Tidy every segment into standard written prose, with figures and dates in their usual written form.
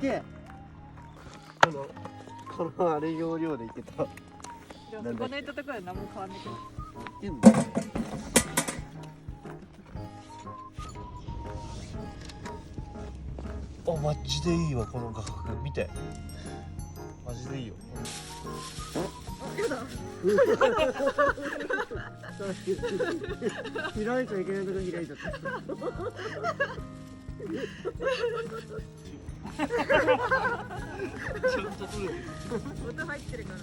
げえ。このあれ容量でいけた。でもそこ抜いたところで何も変わんないけど。いけんだ。あ、マジでいいわこの画角見て。マジでいいよ。開いちゃいけないとこ開いちゃった。ちゃんと撮れてる。音入ってるかな。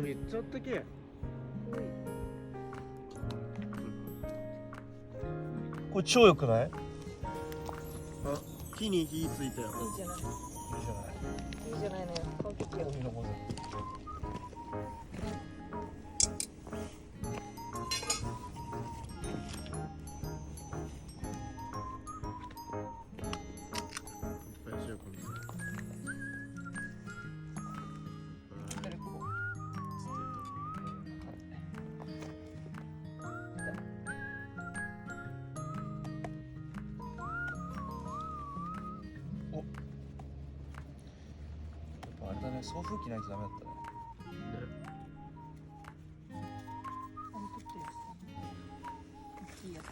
めっちゃあったけえ。これ超良くない？あ、木に火ついたよ。いいじゃない。いいじゃない。いいじゃないのよ。完璧よ。海のこと。あれだね、送風機ないとダメだったね。あれ取ってるやつ。大きいやつ。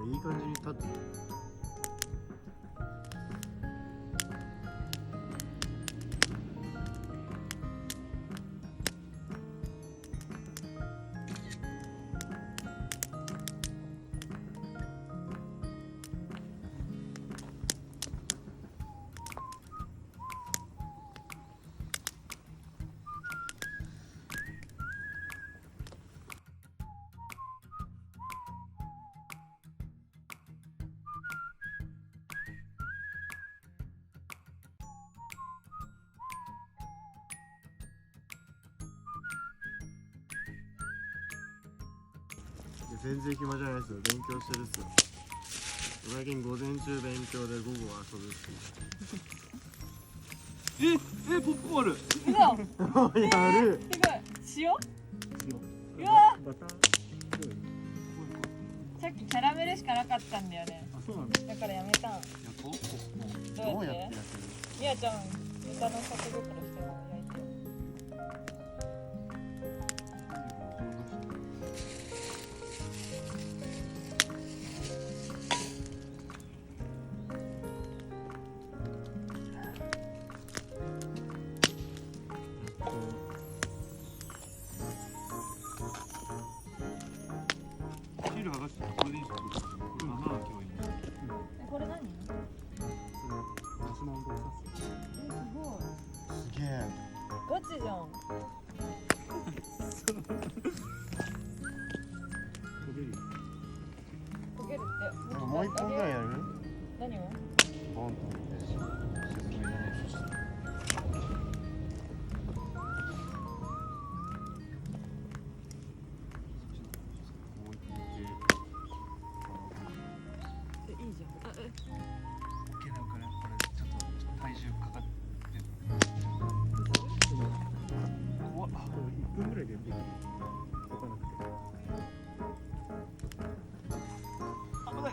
いい感じに立ってる。全然暇じゃないですよ。勉強してるっすよ。最近午前中勉強で午後は遊ぶっす。ポップコール。うわ。やる。すごい。塩？うわ。バター。さっきキャラメルしかなかったんだよね。あ、そうなんだ。だからやめたん。やっと。どうやって？やってる？みやちゃん、豚のサク袋しても焼いてよ。シール剥がしてこれでいいですか？これ7は今日いい。これ何？ガスマンドサス。すごい。すげえ。ガチじゃん。焦げるよ。焦げるって。もう一本ぐらいやる？何を？ボンと置いて。沈めない。いいじゃん。なんかね、これちょっと体重かかってる。怖っ。1分ぐらいでできる。わかんなくて。危ない。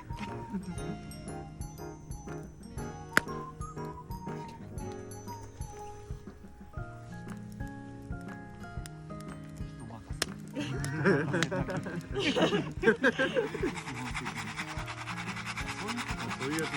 だけ基本的にそういうそういうやつ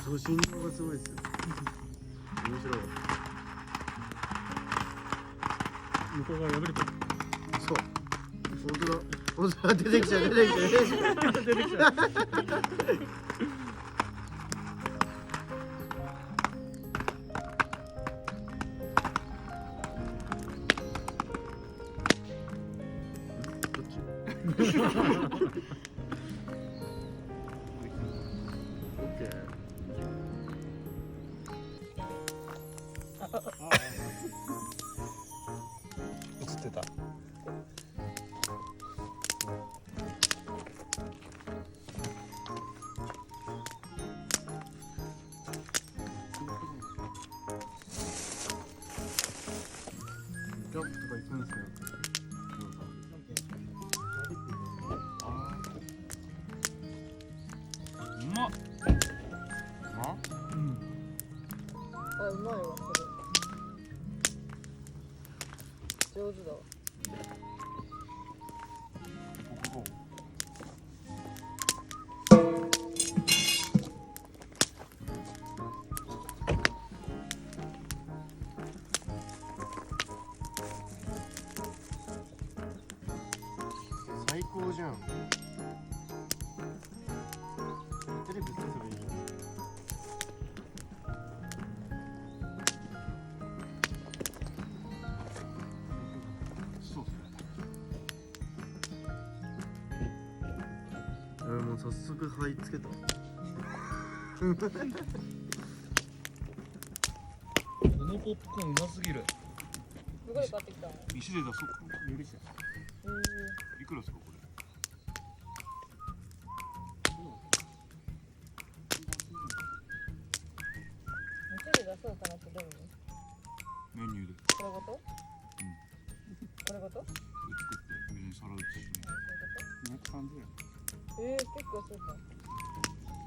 そう振動がすごいですよ。面白い。向こう側破れてる。そう。本当だ。本当だ。出てきちゃう。出てきちゃう。出てきた。どっち？オッケー。映ってた。キャンプとか行くんですか？うまっ。うん。あ、うまいわそれ。上手だわ。最高じゃん。テレビつけたらいいじゃん。そうですね。もう早速灰つけた。このポップコーンうますぎる。どこで買ってきたの？石で出そうか。許して。いくらですかこれ。店で出そうかなってどういうの？メニューでこれごと？これごと？作って上に皿打ちしてね。 230円。結構するか。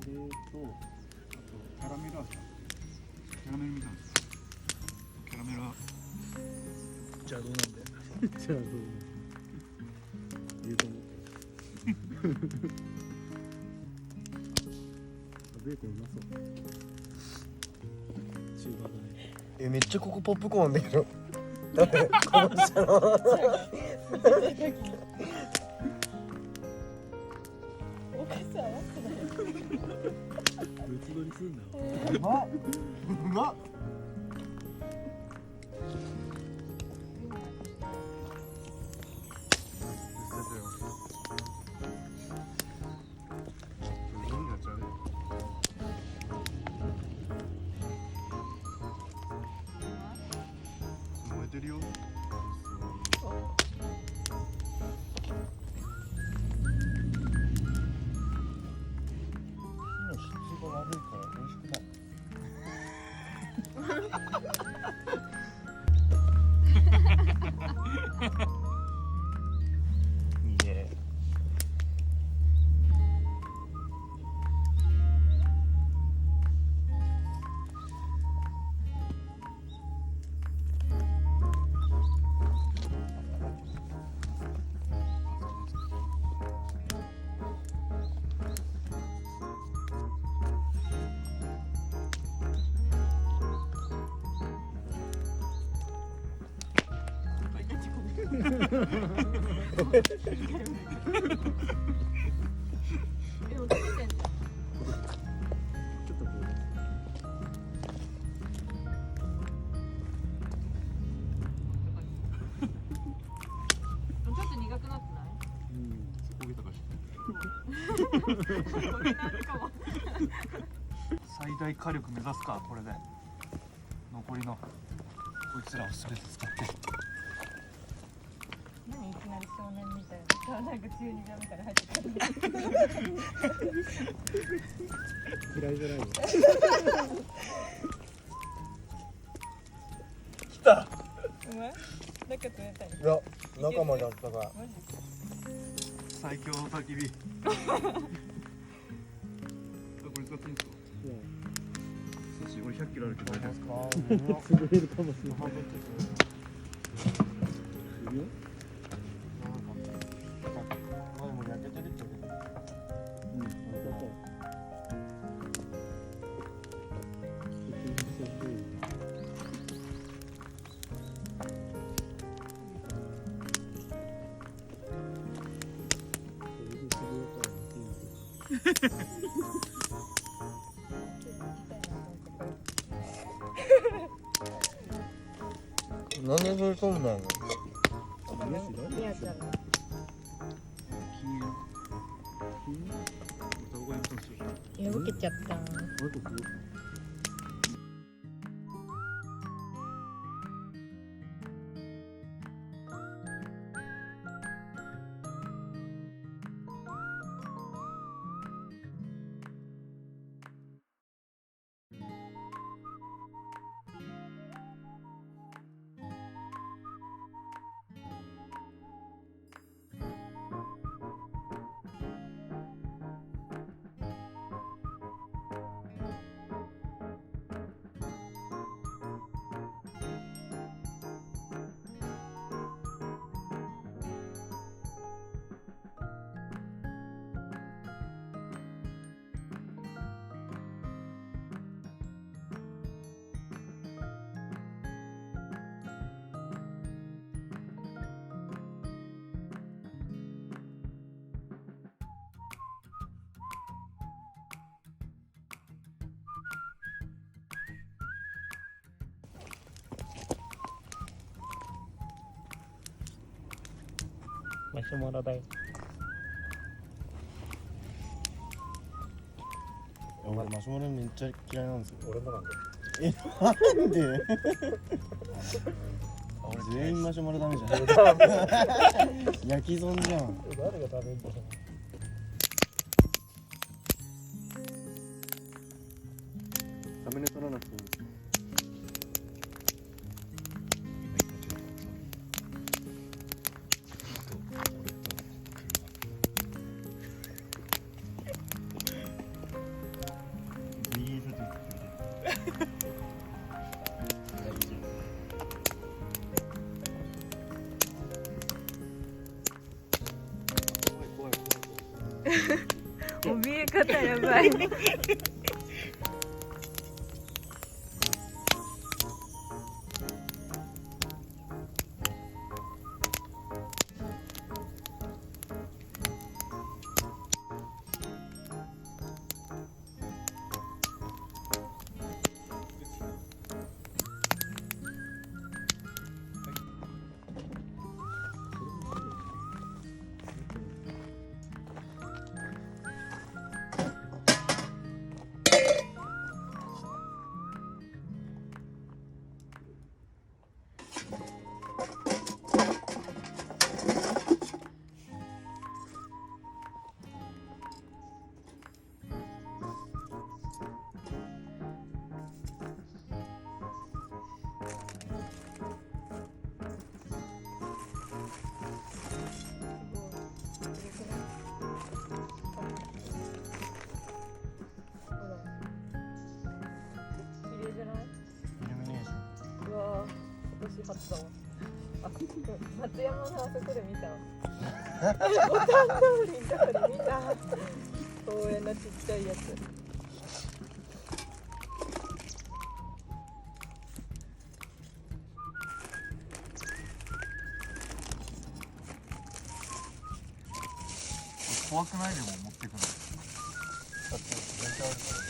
それと、あとキャラメル味。キャラメルみたいな。キャラメルはじゃあどうなんで。じゃあどう。言うと思う。ベーコンうまそう。中華だね。めっちゃここポップコーンだけど。誰？こぼしたの？おかしさ合わせない。別撮りすんだ。うまっ。うまっ。燃えてるよ。質が悪いから美味しくない。いいね。でもつけてんじゃん。ちょっとこう。ちょっと苦くなってない？焦げたかしこれなんかも。最大火力目指すかこれで。堀のこいつらを全て使って何いきなり少年みたいな。なんか中二病みたいな入ってくる。嫌いじゃないよ。来た。お前？なんか冷たい。いや、中まであったかい。マジ？最強の焚き火これ使っていいんですか？寿司俺100キロあるけど大丈夫ですか？潰れるかもしれない。いいよ。前も焼けてるってこと。うん、ありがとう。なんでそれ飛んだの？みやちゃんの。金色動画やってほしい。破けちゃった。マシュマロだよ。俺マシュマロめっちゃ嫌いなんですよ。俺もなんだよ。なんで？全員マシュマロダメじゃん。焼き損じゃん。誰が食べるんだよ。サムネ取らなくていいんですよ。怯え方やばい。初だわ。あ、松山のあそこで見たわ。ボタン通りのとこで見た。公園のちっちゃいやつ。怖くないでも持ってくの。だって全然あるから。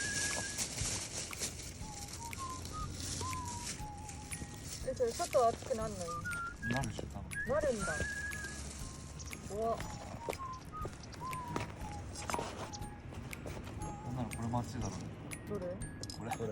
それ外熱くなんのになるでしょ多分。なるんだ。うわ。こんなのこれ待ちだろうね。どれ？これ。これ。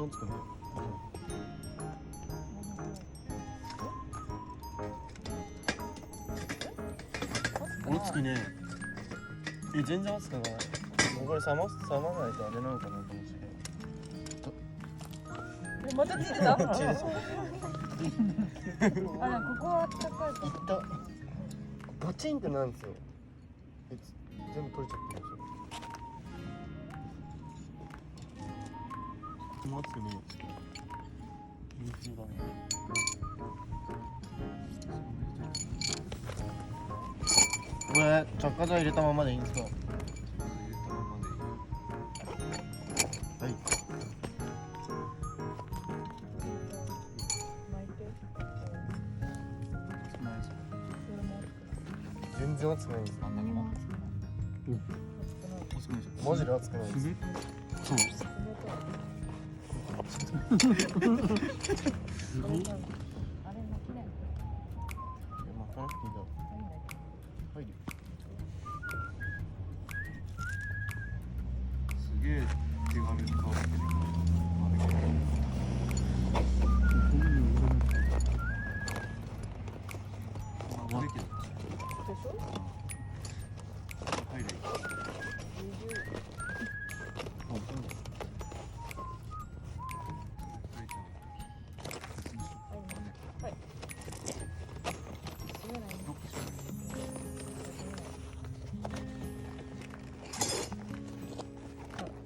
然つくね。おつくね。全然熱くない。もうこれ冷まないとあれなのかなと思って。またついてた？チーズ。あ、ここは暖かいか。いったガチンってなんですよ。全部取れちゃってるよそれ。もう熱くね水がね。これ着火剤入れたままでいいんですか？はい。巻いて。全然熱くないんですよ。何もマジで熱くないです。そう。あれ巻きない。まあ、この人いいだろう。はい。すげえ手軽に変わってる。まあ、できる。でしょ？入れ。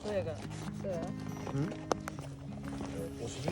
そやが、そや。お尻？